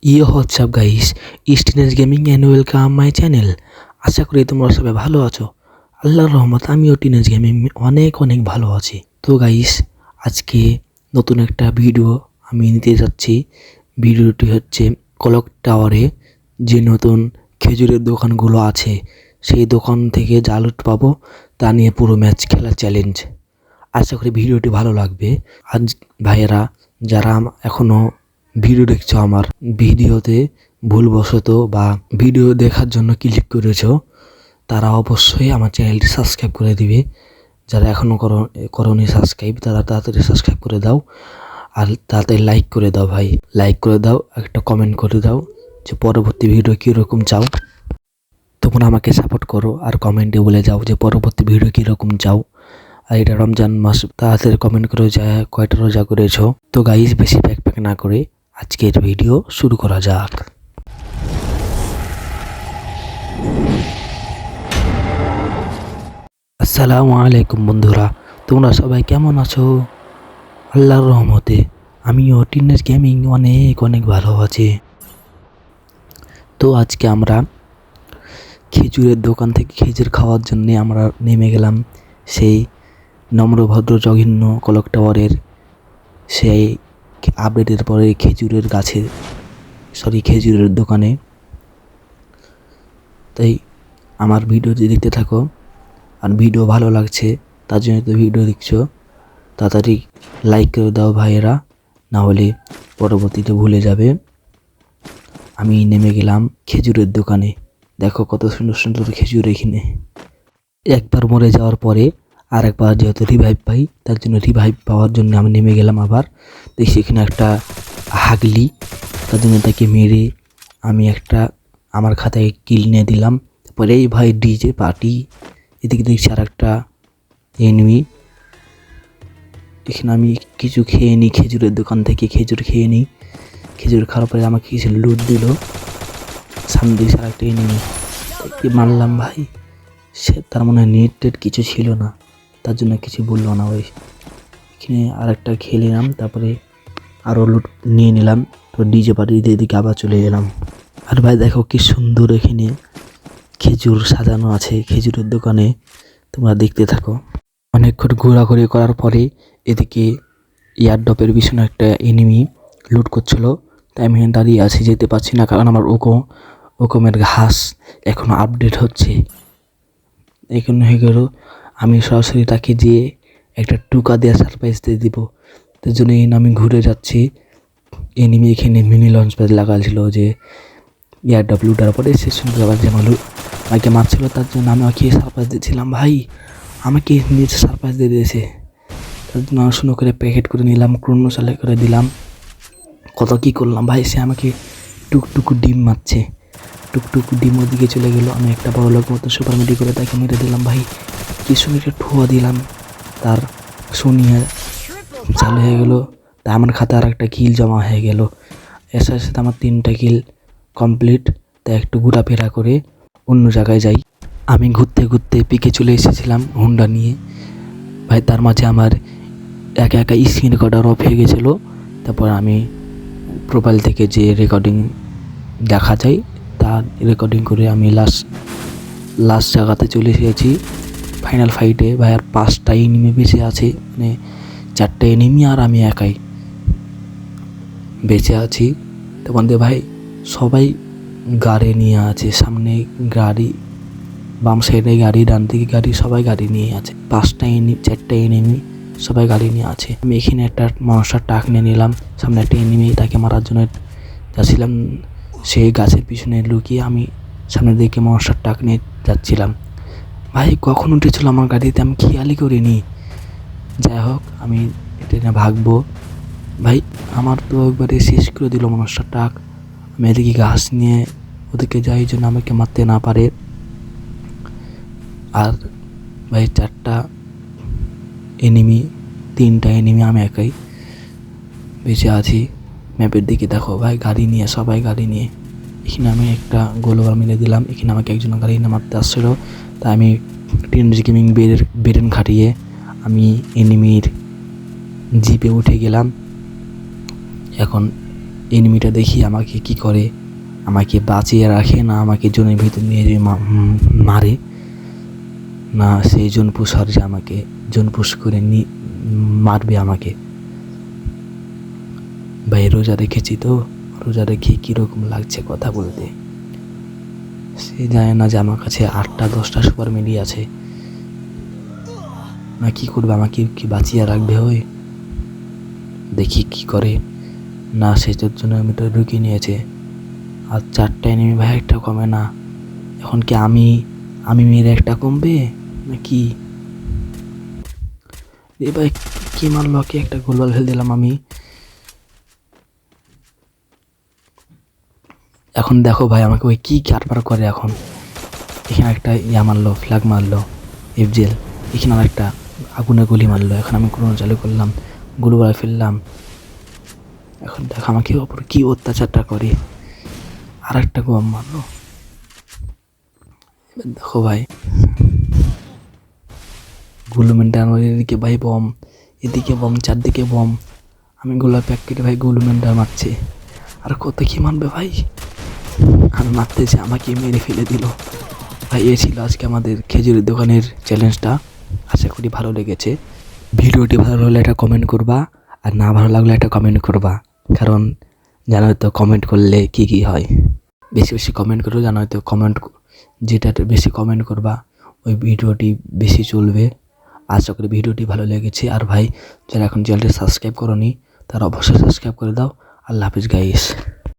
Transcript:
what's up guys, it's Teenage Gaming and welcome my channel. আশা করি তোমরা সবাই ভালো আছো। আল্লাহর রহমত আমিও টিনেজ গেমিং অনেক ভালো আছি। তো গাইস, আজকে নতুন একটা ভিডিও আমি নিতে যাচ্ছি। ভিডিওটি হচ্ছে ক্লক টাওয়ারে যে নতুন খেজুরের দোকানগুলো আছে সেই দোকান থেকে যা লুট পাবো তা নিয়ে পুরো ম্যাচ খেলা চ্যালেঞ্জ। আশা করি ভিডিওটি ভালো লাগবে। আজ ভাইয়েরা যারা এখনো ভিডিও দেখছো, আমার ভিডিওতে ভুলবশত বা ভিডিও দেখার জন্য ক্লিক করেছো, তারা অবশ্যই আমার চ্যানেলটি সাবস্ক্রাইব করে দিবে। যারা এখনও করোনি সাবস্ক্রাইব, তারা তাড়াতাড়ি সাবস্ক্রাইব করে দাও আর তাড়াতাড়ি লাইক করে দাও। ভাই লাইক করে দাও, একটা কমেন্ট করে দাও যে পরবর্তী ভিডিও কীরকম চাও। তোমরা আমাকে সাপোর্ট করো আর কমেন্টে বলে যাও যে পরবর্তী ভিডিও কীরকম চাও। আর এটা রমজান মাস, তাড়াতাড়ি কমেন্ট করে যা কয়টা রোজা করেছো। তো গাইস, বেশি প্যাক না করে আজকের ভিডিও শুরু করা যাক। আসসালামু আলাইকুম বন্ধুরা, তোমরা সবাই কেমন আছো? আল্লাহর রহমতে আমিও টিনেজ গেমিং অনেক ভালো আছি। তো আজকে আমরা খেজুরের দোকান থেকে খেজুর খাওয়ার জন্য আমরা নেমে গেলাম সেই নম্রভদ্র জঘন্য ক্লক টাওয়ারের সেই আপডেটের পরে খেজুরের দোকানে। তাই আমার ভিডিওটি দেখতে থাকো, আর ভিডিও ভালো লাগছে তার জন্য তো ভিডিও দেখছো, তাড়াতাড়ি লাইক করে দাও ভাইয়েরা, না হলে পরবর্তীতে ভুলে যাবে। আমি নেমে গেলাম খেজুরের দোকানে। দেখো কত সুন্দর খেজুর এখানে। একবার মরে যাওয়ার পরে আর একবার যেহেতু রিভাইভ পাই, তার জন্য রিভাইভ পাওয়ার জন্য আমি নেমে গেলাম আবার। দেখছি এখানে একটা হাগলি, তার জন্য তাকে মেরে আমি একটা আমার খাতায় কিল নিয়ে দিলাম। তারপরে এই ভাই ডিজে পার্টি, এদিকে দেখছি আর একটা এনিমি। এখানে আমি কিছু খেয়ে নিই, খেজুরের দোকান থেকে খেজুর খেয়ে নিই। খেজুর খাওয়ার পরে আমাকে কিছু লুট দিল। সামনে দেখছি আর একটা এনিমি, তাকে মারলাম ভাই। সে তার মনে হয় নেট কিছু ছিল না, তার জন্য কিছু বললো না। ওই এখানে আর একটা খেয়ে নিলাম, তারপরে আরও লুট নিয়ে নিলাম। তো ডিজে পার্টিতে এদিকে আবার চলে গেলাম। আর ভাই দেখো কি সুন্দর এখানে খেজুর সাজানো আছে খেজুরের দোকানে, তোমরা দেখতে থাকো। অনেকক্ষণ ঘোরাঘুরি করার পরে এদিকে এয়ারড্রপের পিছনে একটা এনিমি লুট করছিল। তাই আমি দাঁড়িয়ে আছি, যেতে পারছি না, কারণ আমার ওকমের ঘাস এখনো আপডেট হচ্ছে। এখন হয়ে গেল আমি সরাসরি তাকে যেয়ে একটা টুকা দেওয়া সারপ্রাইজ দিয়ে দিব। তার জন্য আমি ঘুরে যাচ্ছি। এনিমি এখানে মিনি লঞ্চ প্যাড লাগাচ্ছিল, যে এয়ারড্রপ লুটার পরে সে শুনতে আবার যেমন আমাকে মারছিল, তার জন্য আমি ওকে সারপ্রাইজ দিয়েছিলাম। ভাই আমাকে নিজে সারপ্রাইজ দিয়ে দিয়েছে, তার জন্য শুনো করে প্যাকেট করে নিলাম, ক্রোনো চালে করে দিলাম, কত কী করলাম ভাই। সে আমাকে টুকটুকু ডিম মারছে, টুকটুকু ডিম ওদিকে চলে গেলো। আমি একটা বড় লোক মতো সুপার মেডি করে তাকে মেরে দিলাম ভাই। কিছু একটা ঠুয়া দিলাম, তার শুনিয়ে চালু হয়ে গেলো। তা আমার খাতে আর একটা কিল জমা হয়ে গেল। এর সাথে সাথে আমার 3টা কিল কমপ্লিট। তাই একটু ঘোরাফেরা করে অন্য জায়গায় যাই। আমি ঘুরতে পিকে চলে এসেছিলাম হুন্ডা নিয়ে ভাই। তার মাঝে আমার একা স্ক্রিন রেকর্ডার অফ হয়ে গেছিলো। তারপর আমি প্রোফাইল থেকে যে রেকর্ডিং দেখা যায় তা রেকর্ডিং করে আমি লাস্ট জায়গাতে চলে এসেছি ফাইনাল ফাইটে। ভাই আর 5টা এনিমি বেঁচে আছে, মানে 4টা এনিমি আর আমি একাই বেঁচে আছি। তখন ভাই সবাই গাড়ি নিয়ে আছে, সামনে গাড়ি, বাম সাইডে গাড়ি, ডান দিকে গাড়ি, সবাই গাড়ি নিয়ে আছে। 4টা এনিমি সবাই গাড়ি নিয়ে আছে। আমি এখানে একটা মনস্টার ট্রাক নিয়ে নিলাম। সামনে একটা এনিমি, তাকে মারার জন্য যাচ্ছিলাম। সেই গাছের পিছনে লুকিয়ে আমি সামনের দিকে মনস্টার ট্রাক নিয়ে যাচ্ছিলাম। ভাই কখন উঠেছিল আমার গাড়িতে আমি খেয়ালই করিনি। যাই হোক, আমি এটা নিয়ে ভাগবো। ভাই আমার তো একবারে শেষ করে দিল মনস্টার ট্রাক। আমি এদিকে ঘাস নিয়ে ওদিকে যাই যেন আমাকে মারতে না পারে। আর ভাই 4টা এনিমি, 3টা এনিমি, আমি একাই বেঁচে আছি। ম্যাপের দিকে দেখো ভাই, গাড়ি নিয়ে সবাই গাড়ি নিয়ে। এখানে আমি একটা গোলবার মিলে দিলাম। এখানে আমাকে একজন গাড়ি নিয়ে মারতে আসছিলো, তাই আমি টিনেজ গেমিং বেরেন খাটিয়ে আমি এনিমির জিপে উঠে গেলাম। এখন এনিমিটা দেখি আমাকে কি করে, আমাকে বাঁচিয়ে রাখে না আমাকে জোনের ভিতর নিয়ে যে মারে, না সেই জোন পুষার যে আমাকে জোন পুশ করে মারবে আমাকে। ভাই রোজা রেখেছি তো, রোজা রেখে কীরকম লাগছে কথা বলতে। সে জানে না যে আমার কাছে 8টা 10টা সুপার মেডি আছে, না কি করবে, আমাকে কি বাঁচিয়ে রাখবে হয়। দেখি কি করে। না সেটার জন্য আমি তো ঢুকিয়ে নিয়েছে। আর 4টা এনিমি ভাই, একটা কমে না। এখন কি আমি মেরে একটা কমবে নাকি? এ ভাই কি মারলো, কি একটা গোলবাল ফেল দিলাম আমি। এখন দেখো ভাই আমাকে ওই কি কারবার করে। এখন এখানে একটা ইয়া মারলো, ফ্ল্যাগ মারলো এফজেল, এখানে আর একটা আগুনের গুলি মারলো। এখন আমি কোনো চালু করলাম, গুলবাল ফেললাম। এখন দেখো আমাকে ওপর কি অত্যাচারটা করে। আর একটা গম মারলো। এবার দেখো ভাই গুলুমেন্টার এদিকে ভাই বম, এদিকে বম, চারদিকে বম। আমি গোলা প্যাক কেটে ভাই গুলুমেন্টার মারছে। আর কত কি মারবে ভাই, আর মারতেছে আমাকে মেরে ফেলে দিল ভাই। এ ছিল আজকে আমাদের খেজুরের দোকানের চ্যালেঞ্জটা। আশা করি ভালো লেগেছে। ভিডিওটি ভালো লাগলে একটা কমেন্ট করবা, আর না ভালো লাগলে একটা কমেন্ট করবা, কারণ জানো তো কমেন্ট করলে কি কি হয়। বেশি বেশি কমেন্ট করো, জানো তো কমেন্ট যেটা বেশি কমেন্ট করবা ওই ভিডিওটি বেশি চলবে। আশা করি ভিডিওটি ভালো লেগেছে। আর ভাই যারা এখন চ্যানেলটি সাবস্ক্রাইব করোনি তারা অবশ্যই সাবস্ক্রাইব করে দাও। আল্লাহ হাফিজ গাইস।